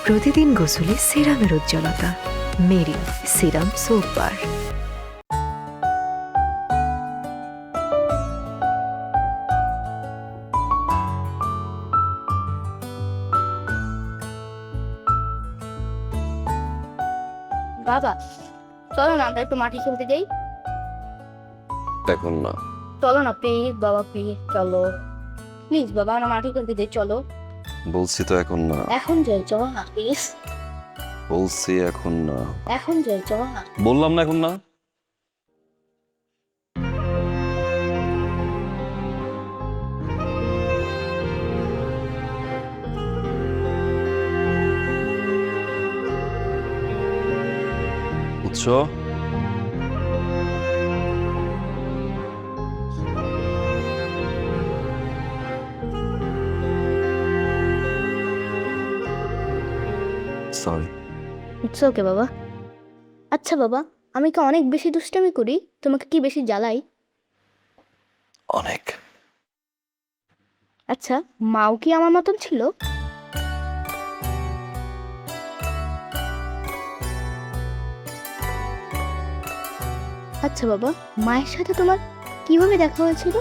প্রতিদিন গোসলে সিরামের উজ্জ্বলতা। Meril serum soap bar. বাবা চলো না আমরা একটু মাঠে খেলতে যাই। এখন না, চলো না প্লিজ বাবা, প্লিজ চলো, প্লিজ বাবা আমরা মাঠে খেলতে যাই, চলো। বলছি তো এখন না, এখন যাই, চলো না প্লিজ। বলছি এখন না, এখন যাই, চলো না। বললাম না এখন না। বুঝছো? সরি। ইটস ওকে বাবা। আচ্ছা বাবা, আমি কি অনেক বেশি দুষ্টামি করি? তোমাকে কি বেশি জ্বালাই? অনেক। আচ্ছা, মাও কি আমার মতন ছিল? আচ্ছা বাবা, মায়ের সাথে তোমার কিভাবে দেখা হয়েছিল?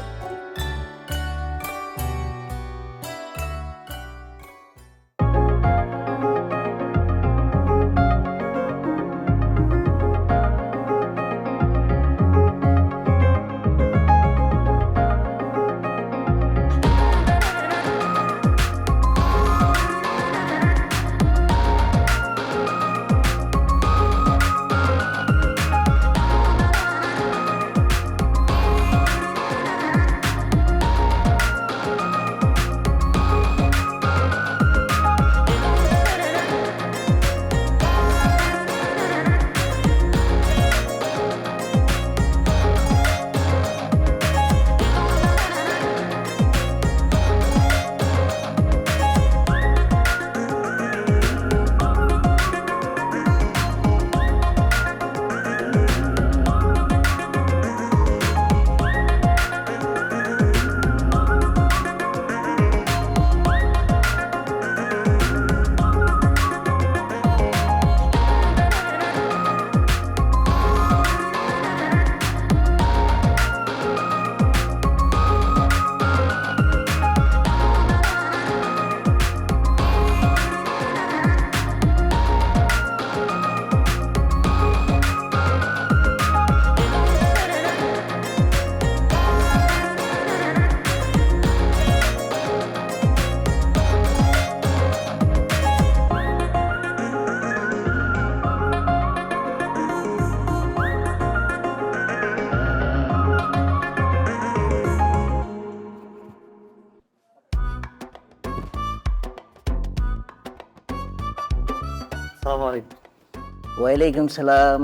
ওয়ালাইকুম সালাম।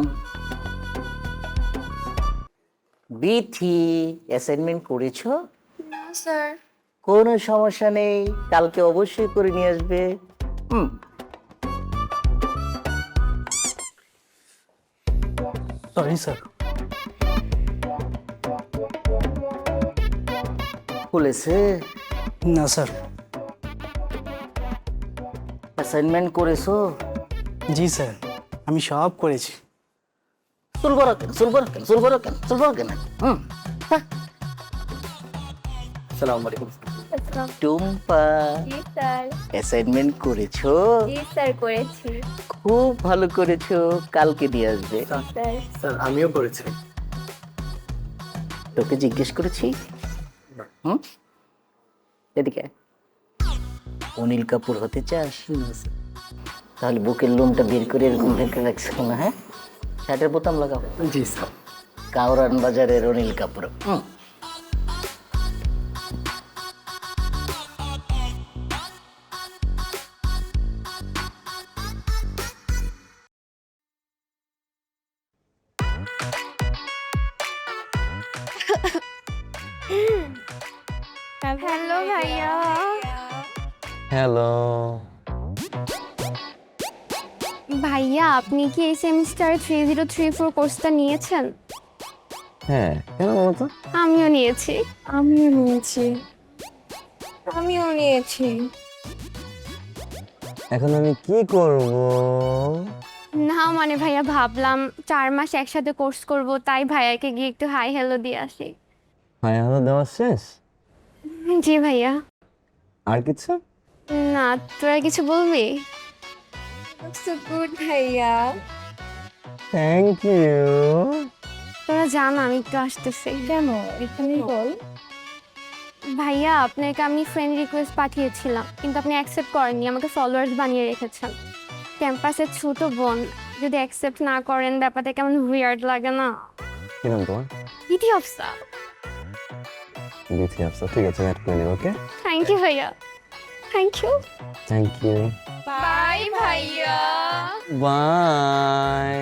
বিথি অ্যাসাইনমেন্ট করেছো? না স্যার। কোনো সমস্যা নেই, কালকে অবশ্যই করে নিয়ে আসবে। Sorry sir. খুলেছে? না স্যার। অ্যাসাইনমেন্ট করেছো? জি স্যার, আমি সব করেছি। আসসালামু আলাইকুম। টুম্পা, জি স্যার। অ্যাসাইনমেন্ট করেছো? জি স্যার করেছি। খুব ভালো করেছো, কালকে দিয়ে আসবে। স্যার। স্যার আমিও করেছি। তোকে জিজ্ঞেস করেছি? এদিকে আয়। অনিল কাপুর হতে চাস? তাহলে বুকের লোমটা বের করে এরকম ঢেকে রাখছো না? হ্যাঁ, শার্টের বোতাম লাগাও। জি স্যার। কাউরান বাজারের অনিল কাপুর। হ্যালো ভাইয়া। হ্যালো। ভাইয়া আপনি কি এই সেমিস্টারে 3034 কোর্সটা নিয়েছেন? হ্যাঁ, কেন বলো তো? আমিও নিয়েছি। আমিও নিয়েছি। এখন আমি কি করব? না মানে ভাইয়া ভাবলাম 4 মাস একসাথে কোর্স করব, তাই ভাইয়াকে গিয়ে একটু হাই হ্যালো দিয়ে আসি। হ্যাঁ, হলো দেওয়া শেষ? জি ভাইয়া। আর কিছু? না, তোরা কিছু বলবি? সো গুড ভাইয়া। Thank you. তোরা জান আমি একটু আসতেছি। কেন এখানেই বল। ভাইয়া আপনাকে আমি ফ্রেন্ড রিকোয়েস্ট পাঠিয়েছিলাম, কিন্তু আপনি অ্যাকসেপ্ট করেননি, আমাকে ফলোয়ার্স বানিয়ে রেখেছেন। ক্যাম্পাসের ছোট বোন যদি অ্যাকসেপ্ট না করেন ব্যাপারটা কেমন উইয়ার্ড লাগে না? কি নাম তোমার? ইতি অফসা। বিথি আফসা। ঠিক আছে, অ্যাড করে নিব। ওকে, থ্যাংক ইউ ভাইয়া। Thank you. Thank you. Bye ভাইয়া। বাই।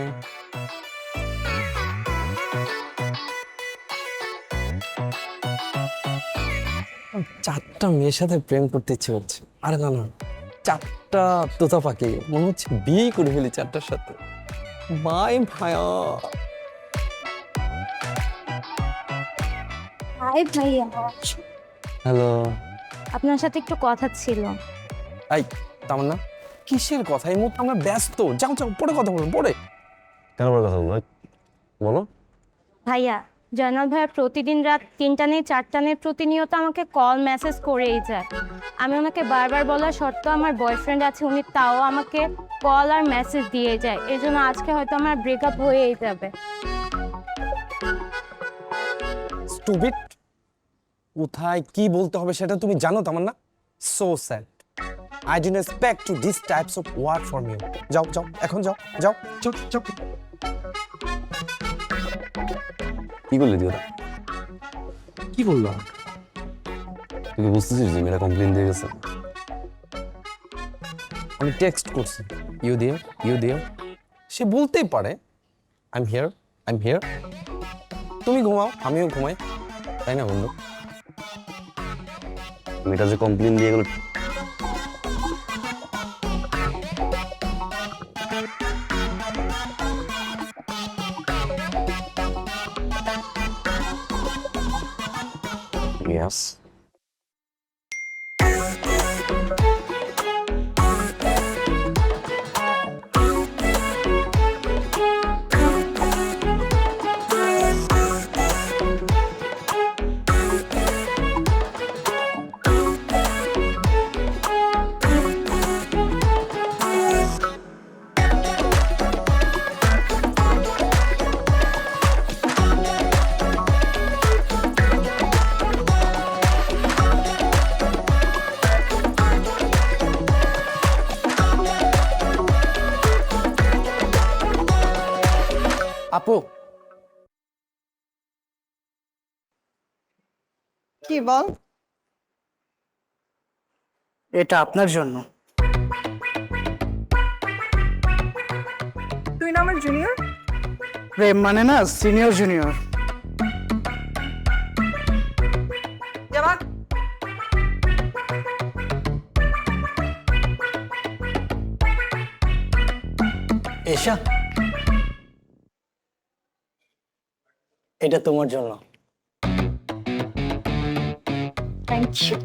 চারটা মেয়ের সাথে প্রেম করতে ইচ্ছে হচ্ছে। আরে না না, চারটা তোতা পাখি, মনে হচ্ছে বিয়ে করে ফেলি চারটার সাথে। বাই ভাইয়া। হাই ভাইয়া, হ্যালো। আপনার সাথে একটু কথা ছিল। এই তামান্না, কিসের কথা? এই মুহূর্তে আমরা ব্যস্ত। যাও যাও, পরে কথা বলুন, পরে। কেন বড় কথা বলো? বলো। ভাইয়া, জয়নাল ভাইয়া প্রতিদিন রাত 3টা নেই 4টা নেই প্রতিনিয়ত আমাকে কল মেসেজ করেই যায়। আমি ওনাকে বারবার বলার সত্ত্বেও আমার বয়ফ্রেন্ড আছে, উনি তাও আমাকে কল আর মেসেজ দিয়ে যায়। এই জন্য আজকে হয়তো আমার ব্রেকআপ হয়েই যাবে। স্টুপিড। কোথায় কি বলতে হবে সেটা তুমি জানো Tamanna? So sad. I didn't expect to these types of word from you. যাও যাও, এখন যাও যাও যাও যাও। কি করলি তুই ওটা? কি বললো? তুই কি বুঝতেছিস যে মেয়েরা কমপ্লেন দিয়ে গেছে? আমি টেক্সট করছি, ইউ দিও। সে বলতেই পারে আই এম হিয়ার। তুমি ঘুমাও, আমিও ঘুমাই, তাই না বন্ধু? মেয়েটা যে কমপ্লেন দিয়ে গেল, yes. আপু, কি বল? এটা আপনার জন্য। তুই না আমার জুনিয়র? প্রেম মানে না সিনিয়র জুনিয়র। যাবা? এশা, এটা তোমার জন্য। Thank you.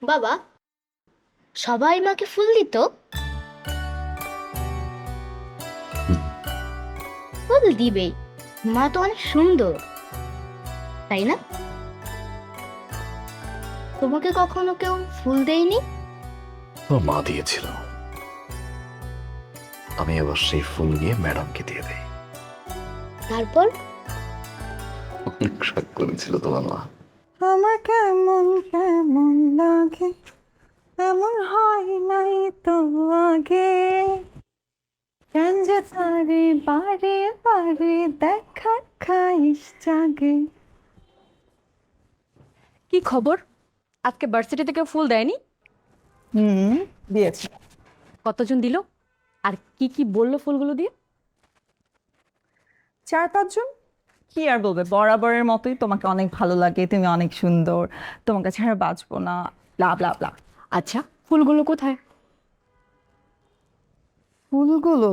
বাবা, সবাই মাকে ফুল দিত? ফুল দিবেই, মা তো অনেক সুন্দর, তাই না? তোমাকে কখনো কেউ ফুল দেয়নি? তোর মা দিয়েছিল, আমি এবার সেই ফুল গিয়ে ম্যাডামকে দিয়ে দেই। তারপর অনেক শখ করেছিল তোমার মা। আমার কেমন কেমন লাগে, এমন হয় নাই তো আগে। কেন যে তারে বারে বারে দেখা খাইস জাগে। কি খবর? আজকে ভার্সিটি থেকে ফুল দেয়নি? দিয়েছে। কতজন দিল? আর কি কি বললো ফুলগুলো দিয়ে? 4-5 জন। কি আর বলবে, বরাবরের মতোই তোমাকে অনেক ভালো লাগে, তুমি অনেক সুন্দর, তোমার কাছে আর বাঁচবো না, ব্লা ব্লা ব্লা। আচ্ছা, ফুলগুলো কোথায়? ফুলগুলো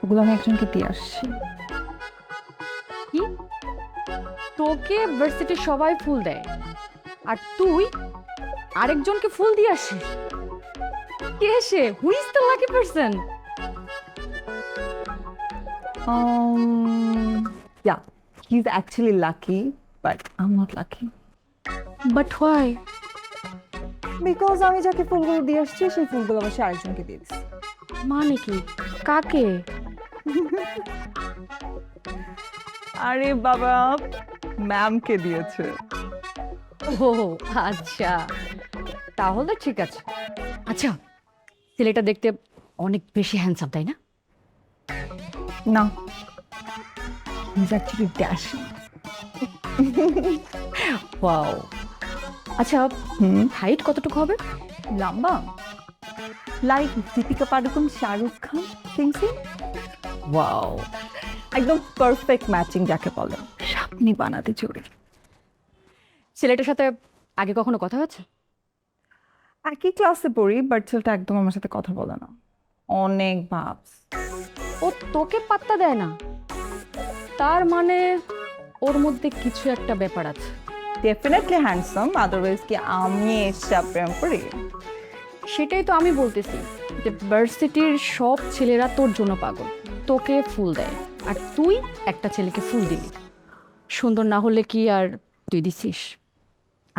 ওগুলো আমি একজনকে দিয়ে আসছি। কি তোকে ভার্সিটির সবাই ফুল দেয় আর তুই আরেকজনকে ফুল দিয়ে আসিস? কে সে? Who is the lucky person? Yeah, he's actually lucky, but I'm not lucky. But why? Because আমি যাকে ফুলগুলো দিয়ে আসছি সেই ফুলগুলো অবশ্যই আরেকজনকে দিয়ে দিচ্ছি। মানে কি? কাকে? আরে বাবা, ম্যামকে দিয়েছে। ও আচ্ছা, তাহলে ঠিক আছে। আচ্ছা, ছেলেটা দেখতে অনেক বেশি হ্যান্ডসাম, তাই না? না, he's actually dashing. ওয়াও। আচ্ছা, হাইট কতটুকু হবে? লম্বা, লাইক দীপিকা পাডুকোন, শাহরুখ খান, সিং। ওয়াও, একদম পারফেক্ট ম্যাচিং যাকে বলে, স্বপ্নি বানাতে চড়ি। ছেলেটার সাথে আগে কখনো কথা হয়েছে? একই ক্লাসে পড়ি, বাট ছেলেটা একদম আমার সাথে কথা বলে না, অনেক ভাবস। ও তোকে পাত্তা দেয় না? তার মানে ওর মধ্যে কিছু একটা ব্যাপার আছে। ডেফিনেটলি হ্যান্ডসাম, আদারওয়াইজ কি আমি এসে প্রেম করি? সেটাই তো আমি বলতেছি যে ভার্সিটির সব ছেলেরা তোর জন্য পাগল, তোকে ফুল দেয়, আর তুই একটা ছেলেকে ফুল দিলি। সুন্দর না হলে কি আর তুই দিছিস?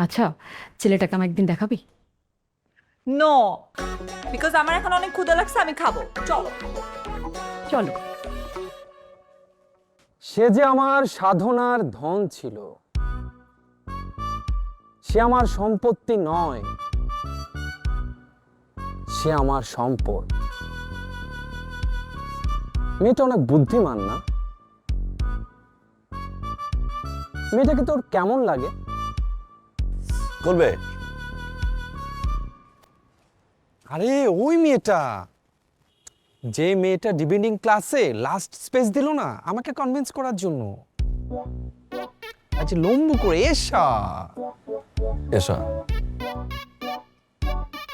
আচ্ছা, ছেলেটাকে আমার একদিন দেখাবি? নো, বিকজ আমার এখন অনেক ক্ষুধা লাগছে, আমি খাবো। চলো চলো। সে যে আমার সাধনার ধন ছিল, সে আমার সম্পত্তি নয়, সে আমার সম্পদ। মেয়েটা অনেক বুদ্ধিমান না? মেয়েটাকে তোর কেমন লাগে? করবে? আরে ওই মেয়েটা, যে মেয়েটা ডিবেটিং ক্লাসে লাস্ট স্পেস দিল না আমাকে কনভিন্স করার জন্য। আচ্ছা, লম্বু করে এসা এসা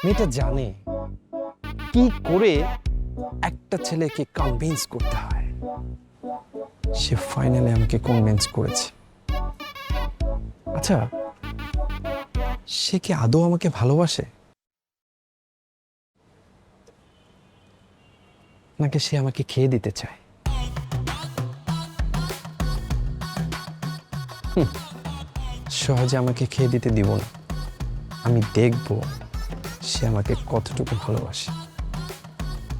মেয়েটা জানে কি করে একটা ছেলেকে কনভিন্স করতে হয়। সে ফাইনালি আমাকে কনভিন্স করেছে। আচ্ছা, সে কি আদৌ আমাকে ভালোবাসে, নাকি সে আমাকে খেয়ে দিতে চায়? সহজে আমাকে খেয়ে দিতে দিব না। আমি দেখব সে আমাকে কতটুকু ভালোবাসে।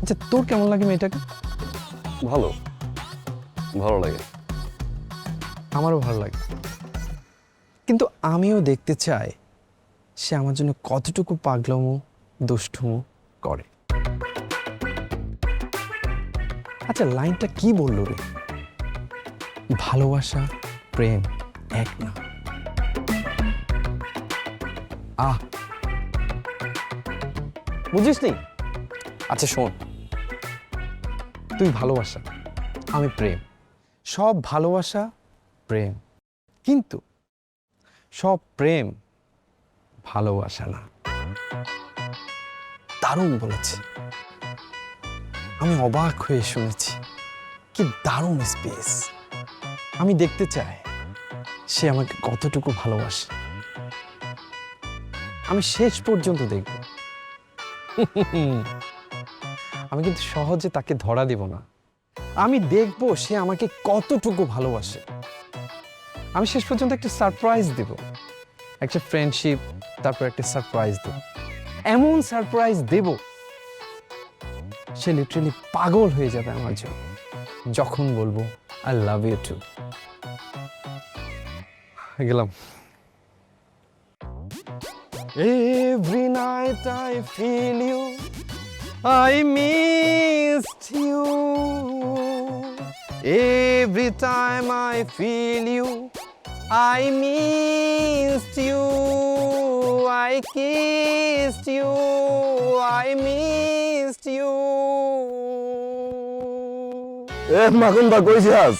আচ্ছা, তোর কেমন লাগে মেয়েটাকে? ভালো, ভালো লাগে। আমারও ভালো লাগে, কিন্তু আমিও দেখতে চাই সে আমার জন্য কতটুকু পাগলামো দুষ্টুমো করে। আচ্ছা, লাইনটা কি বললো রে? ভালোবাসা প্রেম এক না। বুঝিস নি? আচ্ছা শোন, তুই ভালোবাসা, আমি প্রেম। সব ভালোবাসা প্রেম, কিন্তু সব প্রেম ভালোবাসা না। দারুণ বলেছে, আমি অবাক হয়ে শুনেছি। কি দারুণ স্পেস! আমি দেখতে চাই সে আমাকে কতটুকু ভালোবাসে। আমি শেষ পর্যন্ত দেখব। আমি কিন্তু সহজে তাকে ধরা দেব না। আমি দেখব সে আমাকে কতটুকু ভালোবাসে। আমি শেষ পর্যন্ত একটা সারপ্রাইজ দেব, একটা ফ্রেন্ডশিপ, তারপর একটা সারপ্রাইজ দেব। এমন সারপ্রাইজ দেব সে লিটারালি পাগল হয়ে যাবে আমার জন্য, যখন বলবো আই লাভ ইউ টু। গেলাম। Every night I feel you, I missed you. Every time I feel you, I missed you. I kissed you, I missed you. Makunda কই যাস?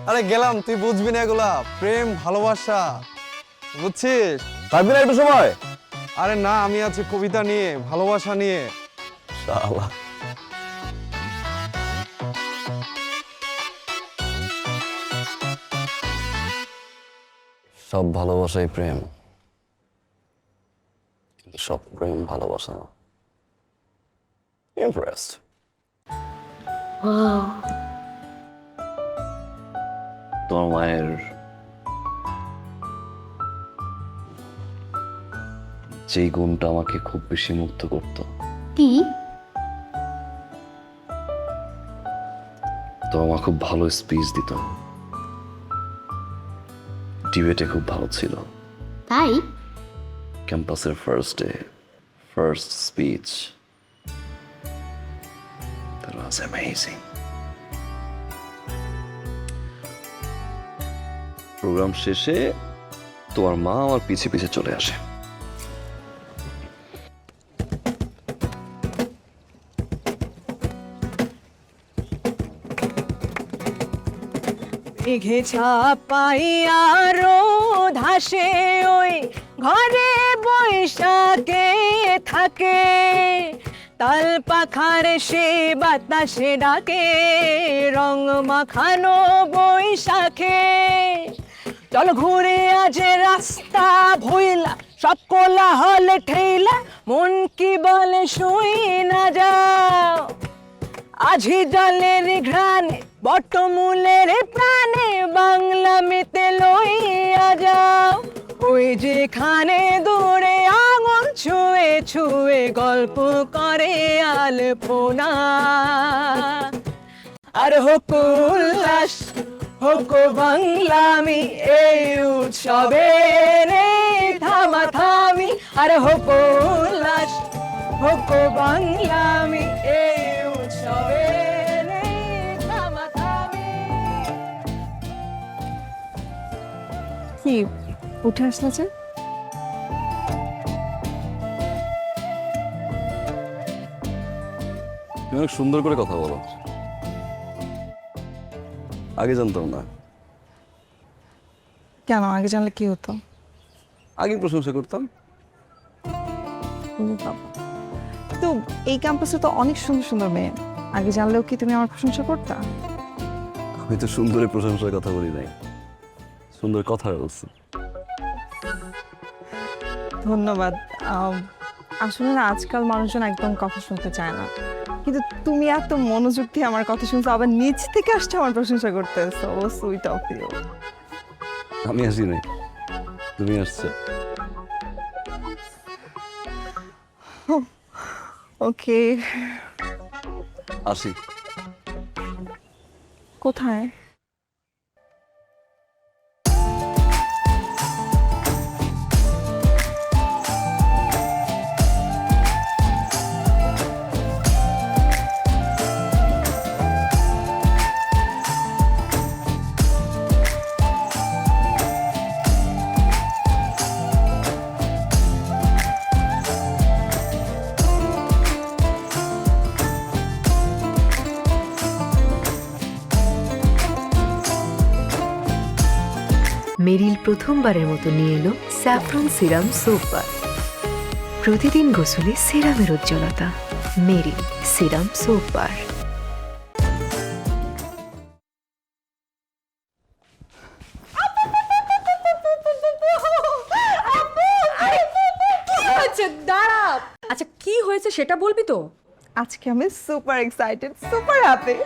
আরে গেলাম, তুই বুঝবি না এগুলা, প্রেম ভালোবাসা, বুঝছিস? থাকবি না একটু সময়? আরে না, আমি আছি কবিতা নিয়ে, ভালোবাসা নিয়ে। শালা সব ভালোবাসাই প্রেম, কিন্তু সব প্রেম ভালোবাসা না। ইমপ্রেসড। তোমার মায়ের যেই গুণটা আমাকে খুব বেশি মুগ্ধ করত, কি? তোমার মা খুব ভালো স্পিচ দিত, ডিবেটে খুব ভালো ছিল। তাই? ক্যাম্পাসের first day, first speech, that was amazing. Program শেষে তোমার মা আমার পিছে পিছে চলে আসে। মেঘে ছাপাইয়া রোদ হাসে ওই ঘরে বৈশাখে থাকে, তাল পাখার সে বাতাসে ডাকে রং মাখানো বৈশাখে। চল ঘুরে আজ রাস্তা ভইলা, সব কোলাহল ঠেলা, মন কি বলে শুই না যাও। আজি জলের ঘ্রাণে বটমূলের প্রাণে বাংলা মেতে লইয়া যাও। ওই যেখানে দূরে আঙুল ছুঁয়ে ছুঁয়ে গল্প করে আলপনা। আর হোক উল্লাস হোক বাংলামি এই উৎসবে থামাথামি। আর হোক উল্লাস হোক বাংলামি এই উৎসবে থামাথামি। কি উঠে আসলে যে? তুমি অনেক সুন্দর করে কথা বলো, আগে জানতাম না। কেন? আগে জানলে কি হতো? আগে প্রশংসা করতাম। তো এই ক্যাম্পাসে তো অনেক সুন্দর সুন্দর মেয়ে, আগে জানলেও কি তুমি আমার প্রশংসা করতা? আমি তো সুন্দরের প্রশংসার কথা বলি নাই, সুন্দর কথা বলছি। ধন্যবাদ। আসলে না, আজকাল মানুষজন একদম কথা শুনতে চায় না, কিন্তু তুমি এত মনোযোগ দিয়ে আমার কথা শুনছো, আবার নিচ থেকে আসছে আমার প্রশংসা করতেছো। ও সুইট অফ ইউ। আমি আসি নাই, তুমি আসছো। ওকে, আসি। কোথায়? মেরিল প্রথমবারের মতো নিয়ে এলো স্যাফরন সিরাম সোপ বার। প্রতিদিন গোসলে সিরামের উজ্জ্বলতা। মেরিল সিরাম সোপ বার। দাঁড়া, আচ্ছা কি হয়েছে সেটা বলবি তো? আজকে আমি সুপার এক্সাইটেড, সুপার হ্যাপি।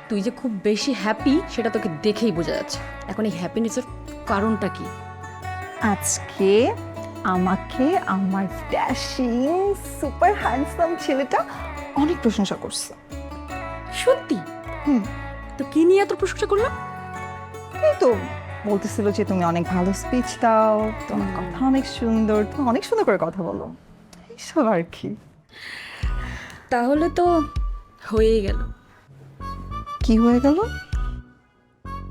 তুই যে খুব বেশি হ্যাপি সেটা তোকে দেখেই বোঝা যাচ্ছে। এখন এই হ্যাপিনেসের কারণটা কি? আজকে আমাকে আমার ড্যাশিং সুপার হ্যান্ডসাম ছেলেটা অনেক প্রশংসা করছে। সত্যি? তো কি নিয়ে এত প্রশংসা করলাম? এই তো বলতেছিল যে তুমি অনেক ভালো স্পিচ দাও, তোমার কথা অনেক সুন্দর, তুমি অনেক সুন্দর করে কথা বলো, এইসব আর কি। তাহলে তো হয়েই গেল। কি হয়ে গেল?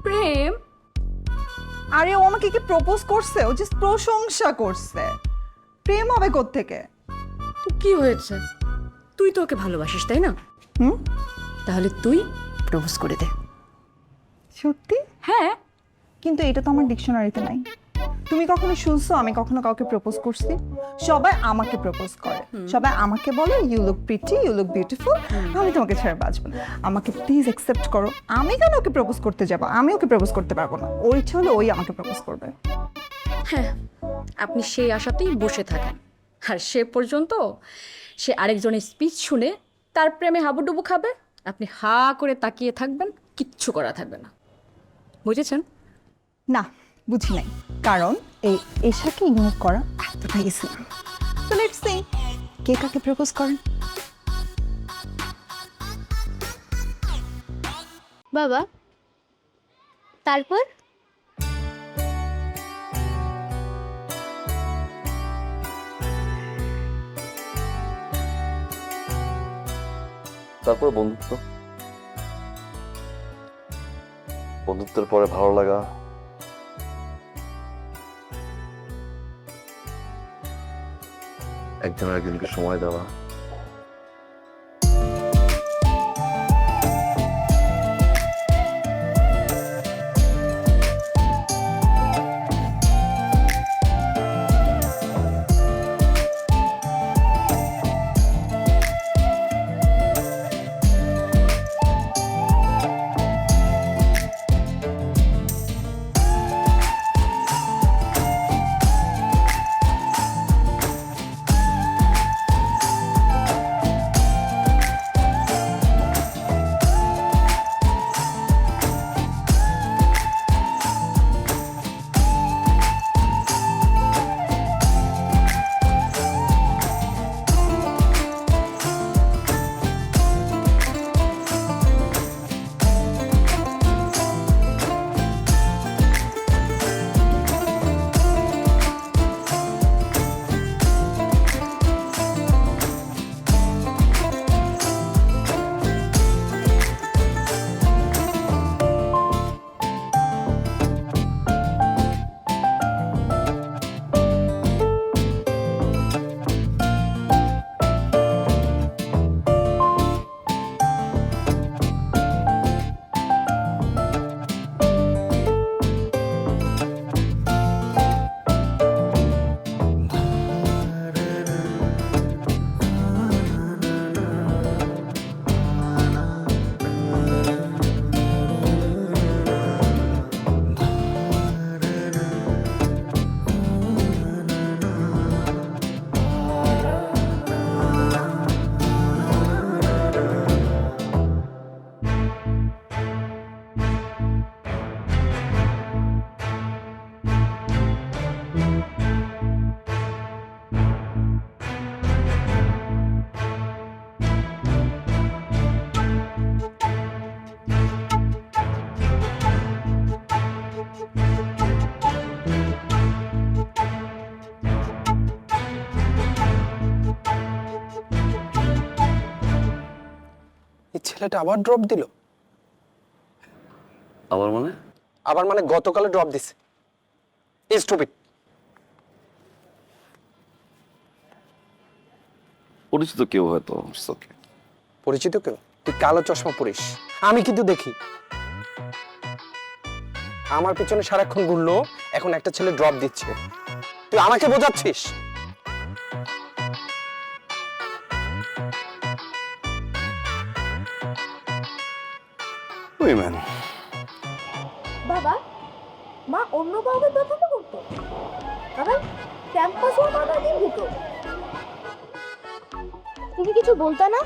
প্রেম। আরে ও আমাকে কি প্রপোজ করছে? ও জাস্ট প্রশংসা করছে, প্রেম হবে কোত্থেকে? তো কি হয়েছে? তুই তো ওকে ভালোবাসিস, তাই না? তাহলে তুই প্রপোজ করে দে। সত্যি? হ্যাঁ। কিন্তু এটা তো আমার ডিকশনারিতে নাই। তুমি কখনো শুনছো আমি কখনো কাউকে প্রপোজ করছি? সবাই আমাকে প্রপোজ করে, সবাই আমাকে বলে you look pretty, you look beautiful, আমি তোমাকে ছেড়ে বাঁচবো না, আমাকে প্লিজ অ্যাকসেপ্ট করো। আমি কেন ওকে প্রপোজ করতে যাবো? আমি ওকে প্রপোজ করতে পারবো না, ওর ইচ্ছা হলে ওই আমাকে প্রপোজ করবে। হ্যাঁ, আপনি সেই আশাতেই বসে থাকেন, আর সে পর্যন্ত সে আরেকজনের স্পিচ শুনে তার প্রেমে হাবুডুবু খাবে, আপনি হা করে তাকিয়ে থাকবেন, কিচ্ছু করা থাকবে না। বুঝেছেন? না, বুঝি নাই, কারণ এই এশাকে ইগনোর করা এতটাই ইজি না। তো লেটস সি কে কাকে প্রপোজ করেন। বাবা, তারপর তারপর বন্ধুত্ব, বন্ধুত্বের পরে ভালো লাগা, একজন আরেকজনকে সময় দেওয়া। এই ছেলেটা আবার ড্রপ দিল। আবার মানে? আবার মানে গতকালে ড্রপ দিছে। স্টুপিড। পরিচিত কেউ হয়তো। পরিচিত কেউ? তুই কালো চশমা পরিস, আমি কিন্তু দেখি। আমার পিছনে সারাক্ষণ ঘুরলো, এখন একটা ছেলে ড্রপ দিচ্ছে, তুই আমাকে বোঝাচ্ছিস? উইমেন। বাবা, মা অন্য কাউকে পছন্দ করতো, আবার ক্যাম্পাসও বাবা দিন দিত, তুমি কিছু বলতা না?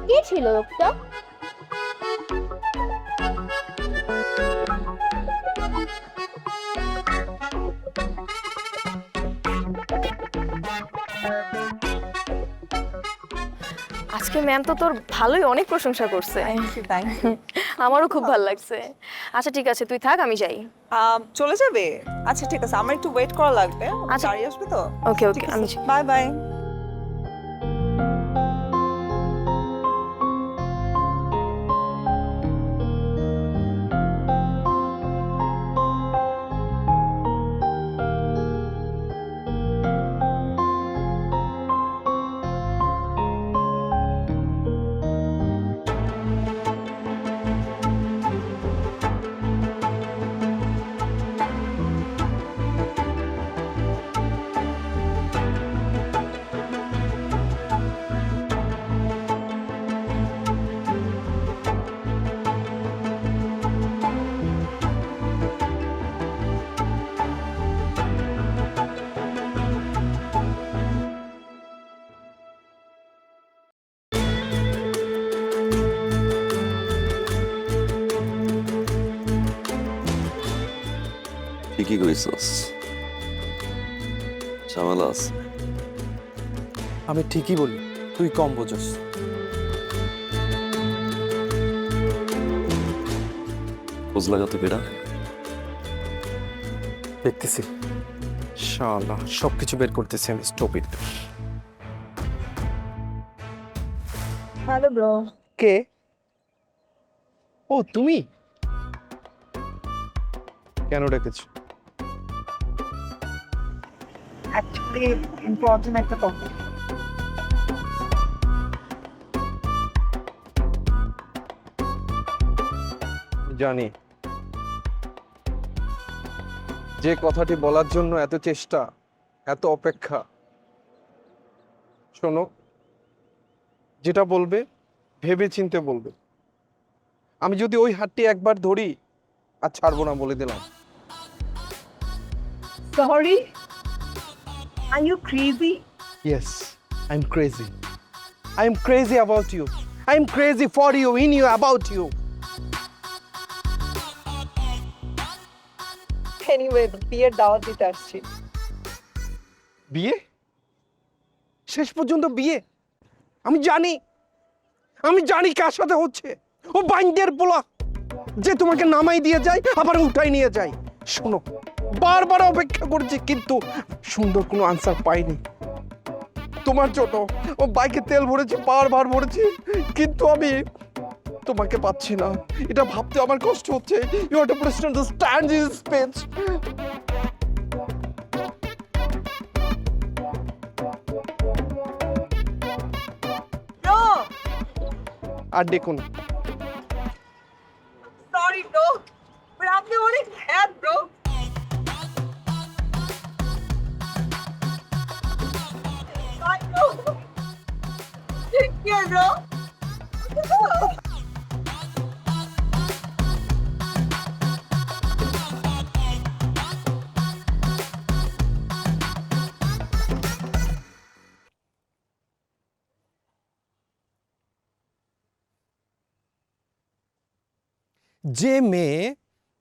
কে ছিল লোকটা? আজকে ম্যাম তো তোর ভালোই অনেক প্রশংসা করছে। আমারও খুব ভালো লাগছে। আচ্ছা ঠিক আছে, তুই থাক, আমি যাই। চলে যাবে? আচ্ছা ঠিক আছে, আমার একটু ওয়েট করা লাগবে। আচ্ছা। গাড়ি আসবে তো? ওকে ওকে, আমি বাই বাই। ঠিকই কইছস, ঝামেলা আছে। আমি ঠিকই বলি, তুই কম বোঝস। খোঁজ লাগাতো কেডা? দেখতেছি, শালা সবকিছু বের করতেছি আমি। স্টপিড। Hello bro. কে? ও তুমি? কেন ডেকেছ? অ্যাকচুয়ালি ইম্পর্টেন্ট একটা টপিক। জানি যে কথাটি বলার জন্য এত চেষ্টা, এত অপেক্ষা। শোনো, যেটা বলবে ভেবে চিন্তে বলবে। আমি যদি ওই হাতটি একবার ধরি আর ছাড়বো না, বলে দিলাম। Sorry, are you crazy? Yes, I'm crazy. I'm crazy about you. I'm crazy for you, in you, about you. Anyway, বিয়ের দাওয়াত দিতে আসছি। বিয়ে? শেষ পর্যন্ত বিয়ে? আমি জানি কার সাথে হচ্ছে। ও বাইন্ডের পোলা, যে তোমাকে নামাই দিয়ে যায় আবার উঠাই নিয়ে যায়। শোনো, বারবার অপেক্ষা করেছি কিন্তু সুন্দর কোনো আনসার পাইনি। তোমার জন্য ও বাইকে তেল ভরেছি, বারবার ভরেছি, কিন্তু আমি তোমাকে পাচ্ছি না। এটা ভাবতে আমার কষ্ট হচ্ছে। You have to understand this space. আর দেখুন, সরি ব্রো, বাট আপনি অনেক had bro. Bye bro, take care bro. যে মেয়ে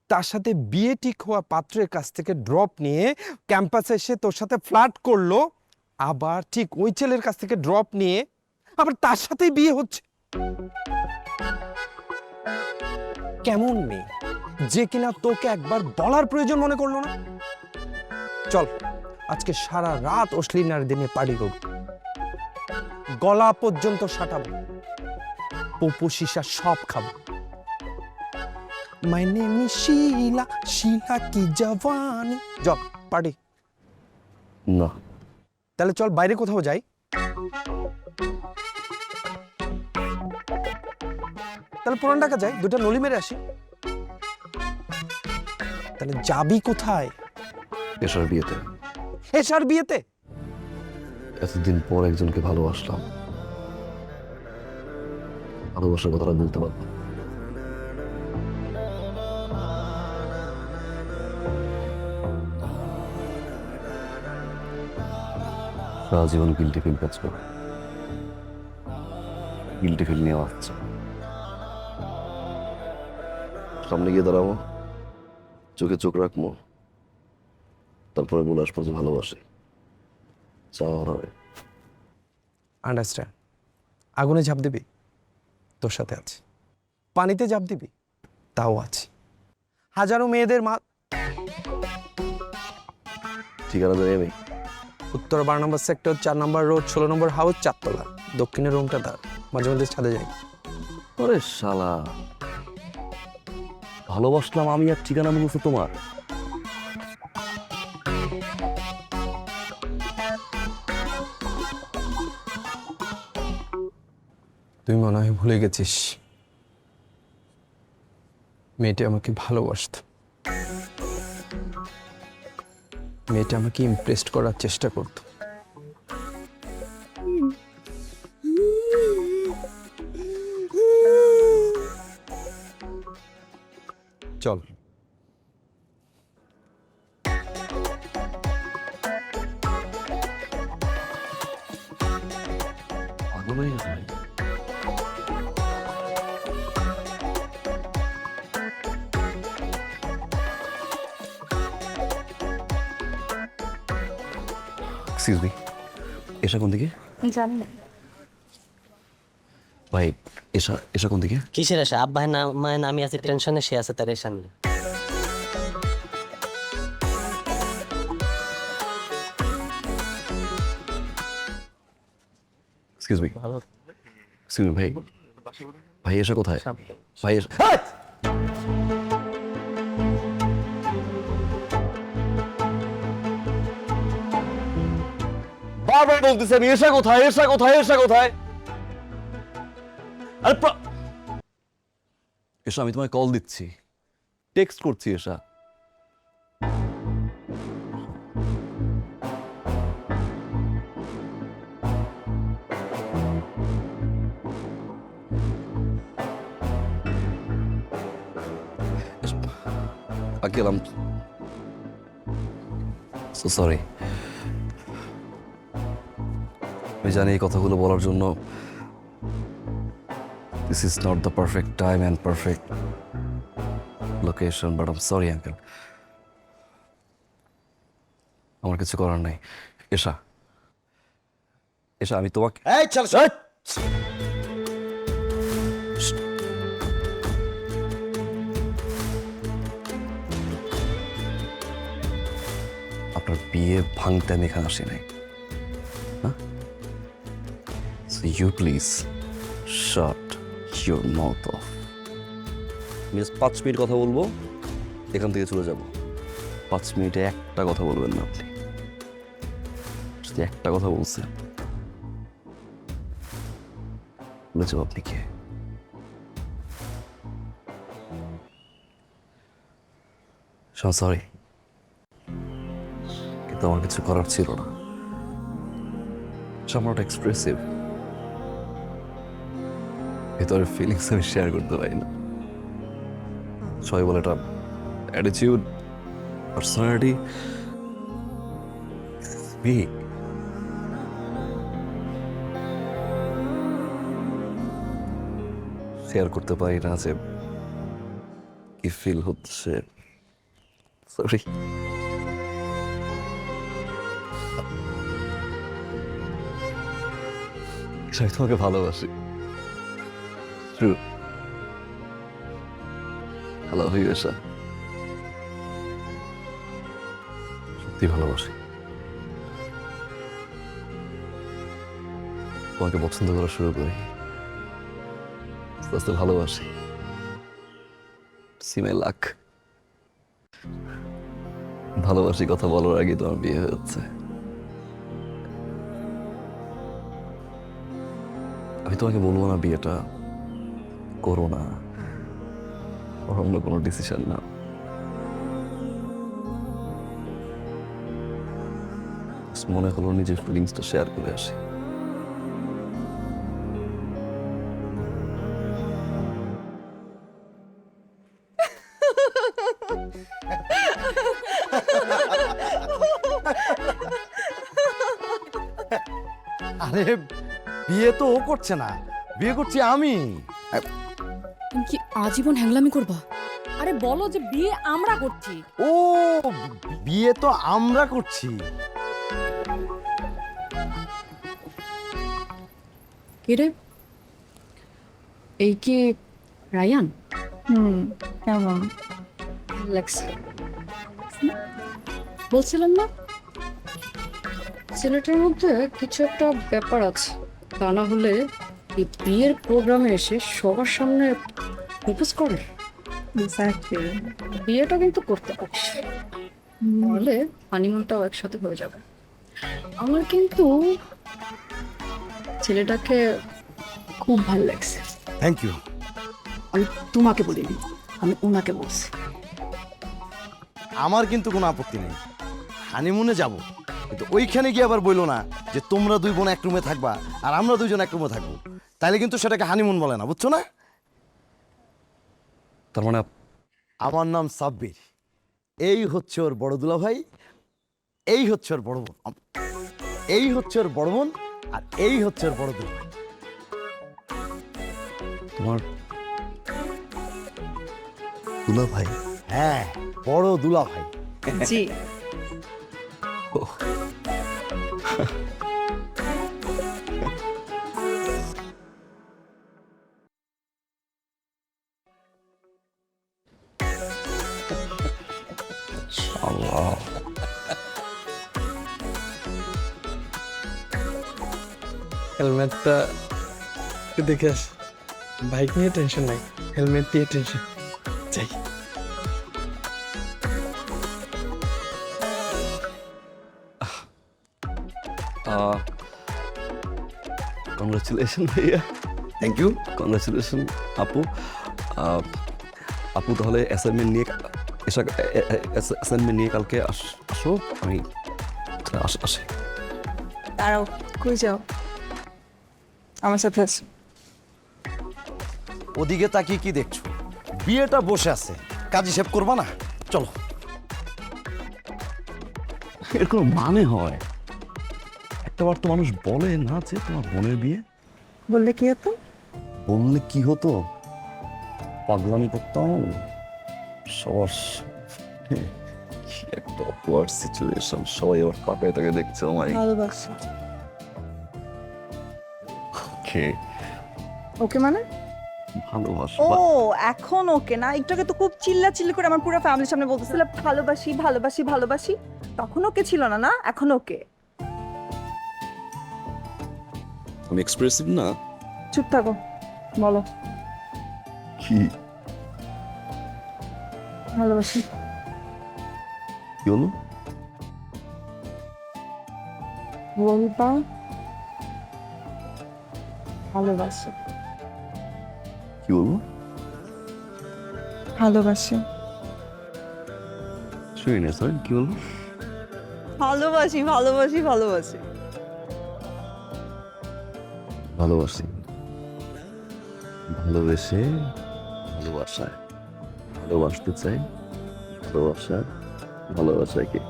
তার সাথে বিয়ে ঠিক হওয়া পাত্রের কাছ থেকে ড্রপ নিয়ে ক্যাম্পাসে এসে তোর সাথে ফ্লার্ট করলো, আবার ঠিক ওই ছেলের কাছ থেকে ড্রপ নিয়ে আবার তার সাথেই বিয়ে হচ্ছে। কেমন মেয়ে যে কিনা তোকে একবার বলার প্রয়োজন মনে করলো না? চল, আজকে সারা রাত অশ্লীল দিনে পার্টি করব, গলা পর্যন্ত সাঁটাবো, পপু শিশা সব খাবো। My name is Sheila, Sheila ki jawani. চল পার্টি। না। তাহলে চল বাইরে কোথাও যাই। তাহলে পুরান ঢাকা যাই, দুটো নলি মেরে আসি। তাহলে যাবি কোথায়? এসার বিয়েতে। এসার বিয়েতে? এতদিন পর একজনকে ভালোবাসলাম, ভালোবাসার কথাটা বলতে পারবো। সারা জীবন গিল্টি ফিল কাজ করে, গিল্টি ফিল নিয়ে আসছে। সামনে গিয়ে দাঁড়াবো, চোখে চোখ রাখবো, তারপরে বলে আসবো যে ভালোবাসি, চাওয়া হবে। আন্ডারস্ট্যান্ড। আগুনে ঝাঁপ দিবি, তোর সাথে আছি। পানিতে ঝাঁপ দিবি, তাও আছি। হাজারো মেয়েদের মা। ঠিকানা জানি আমি। উত্তর 12 নম্বর সেক্টর, 4 নম্বর রোড, 16 নম্বর হাউস, 4 তলা। দক্ষিণের রুমটা তার, মাঝে মাঝে ছাদে যাই। আরে শালা, ভালোবাসলাম আমি আর ঠিকানা মনে তোমার। তুই মনে হয় ভুলে গেছিস মেয়েটা আমাকে ভালোবাসত। মেয়েটা আমাকে ইমপ্রেস করার চেষ্টা করত। চল এক্সকিউজ মি, এসা কোন দিকে? জানি না। ভাই এসা এসা কোন দিকে? কিসের আশা? আব্বা না মায়ের আমি আছে টেনশনে, সে আছে তার সামনে। এক্সকিউজ মি, এক্সকিউজ মি ভাই, ভাই এসা কোথায়? ভাই এসা বারবার বলতেছি আমি, এসা কোথায়, এসা কোথায়, এসা কোথায়? আরে এসা, আমি তোমায় কল দিচ্ছি, টেক্সট করছি Esha. Uncle, I'm so sorry. আমি জানি এই কথাগুলো বলার জন্য this is not the perfect time and perfect location, but I'm sorry uncle. আমার কিছু করার নাই। এসা, এসা, আমি তোমাকে এই চল আপনার বিয়ে ভাঙতে আমি এখানে আসি নাই। So you please shut your mouth off. Miss 5 minute কথা বলবো, এখান থেকে চলে যাব। 5 মিনিটে একটা কথা বলবেন না আপনি। যদি একটা কথা বলছেন, বলে যাব আপনি কে। সরি, কিন্তু আমার কিছু করার ছিল না। somewhat expressive, ভিতরের ফিলিংস আমি শেয়ার করতে পারি না। সবাই বলে এটা অ্যাটিটিউড, পার্সোনালিটি, স্পিক। শেয়ার করতে পারি না যে কি ফিল হচ্ছে। সরি। আমি তোমাকে ভালোবাসি। True. I love you, Esha. সত্যি ভালোবাসি। তোমাকে পছন্দ করা শুরু করি, আস্তে আস্তে ভালোবাসি। সিমে লাখ ভালোবাসি কথা বলার আগে তোমার বিয়ে হয়ে যাচ্ছে। আমি তোমাকে বলবো না বিয়েটা করো না, অন্য কোনো ডিসিশন না। মনে হলো নিজের ফিলিংসটা শেয়ার করে আসি। আরে বিয়ে তো ও করছে না, বিয়ে করছি আমি। তুমি কি আজীবন হ্যাংলামি করবা? আরে বলো যে বিয়ে আমরা করছি। ও বিয়ে তো আমরা করছি। কে রে? এই কি রায়ান? কেমন লাগছে বলছিলাম না, ছেলেটার মধ্যে কিছু একটা ব্যাপার আছে। তা না হলে এই বিয়ের প্রোগ্রামে এসে সবার সামনে প্রপোজ করে। বিয়েটা কিন্তু করতে পারিস, তাহলে হানিমুনটাও একসাথে হয়ে যাবে। আমার কিন্তু ছেলেটাকে খুব ভালো লাগছে। Thank you. আমি তোমাকে বলিনি, আমি ওনাকে বলছি। আমার কিন্তু কোনো আপত্তি নেই, হানিমুনে যাব, কিন্তু ওইখানে গিয়ে আবার বইলো না যে তোমরা দুই বোন এক রুমে থাকবা আর আমরা দুইজন এক রুমে থাকবো, তাইলে কিন্তু সেটাকে হানিমুন বলে না, বুঝছো না? তার মানে আমার নাম সাব্বির, এই হচ্ছে ওর বড় দুলা ভাই, এই হচ্ছে ওর বড় বোন, এই হচ্ছে ওর বড় বোন, আর এই হচ্ছে ওর বড় দুলা। তোমার দুলা ভাই? হ্যাঁ, বড় দুলা ভাই। জি। আল্লাহ, হেলমেটটা দেখে আস। বাইক নিয়ে টেনশন নাই, হেলমেট দিয়ে টেনশন। যাই। কংগ্রাচুলেশন ভাইয়া। Thank you. কংগ্রাচুলেশন আপু। আপু তাহলে অ্যাসাইনমেন্ট নিয়ে কালকে আসো। আমি আসি। দাঁড়াও, কই যাও? আমার সাথে আসো। ওদিকে তাকিয়ে কি দেখছো? বিয়েটা বসে আছে, কাজ হিসেব করবা না? চলো। এর কোনো মানে হয়? একটা বার তো মানুষ বলে না যে তোমার বোনের বিয়ে। বললে কি হতো? বললে কি হতো? পাগলামি করতাম সবার। কি একটা অকওয়ার্ড সিচুয়েশন, সবাই আবার পাকায় তাকে দেখছে। আমার ভালোবাসি। ওকে ওকে মানে? ভালোবাসা। ও এখন ওকে না? একটু আগে তো খুব চিল্লাচিল্লি করে আমার পুরো ফ্যামিলির সামনে বলতেছিল ভালোবাসি ভালোবাসি ভালোবাসি। তখন ওকে ছিল না, না এখন ওকে। আমি এক্সপ্রেসিভ না? চুপ থাকো, বলো। কি ভালোবাসি। কি হলো? বলবা ভালোবাসি। কি বলবো? ভালোবাসি। শুনি না স্যার, কি বলবো? ভালোবাসি ভালোবাসি ভালোবাসি। ভালোবাসি, ভালোবেসে, ভালোবাসায়, ভালোবাসতে চাই, ভালোবাসায় কি?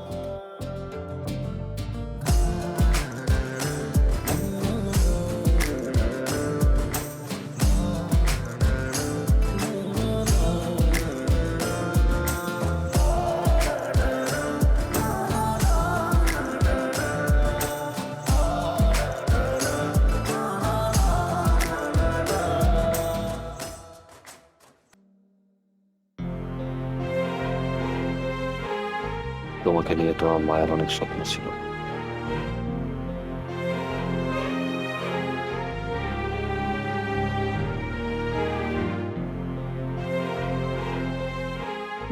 তোমাকে নিয়ে তো আমার মায়ের অনেক স্বপ্ন ছিল।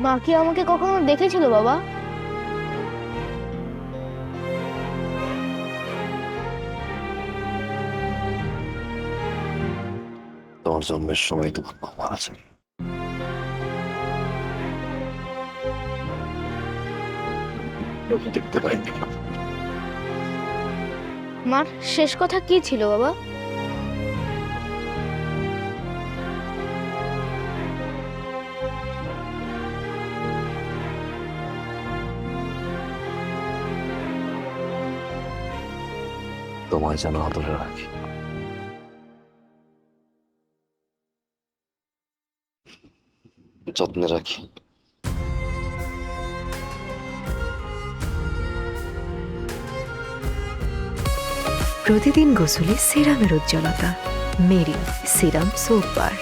মা কি আমাকে কখনো দেখেছিল বাবা? তোমার জন্মের সময় তোমার মা মারা যায়। দেখতে পাইনি। মার শেষ কথা কি ছিল বাবা? তোমায় যেন আদরে রাখি, যত্নে রাখি। প্রতিদিন গোসলে সিরামের উজ্জ্বলতা। মেরিল সিরাম সোপ বার।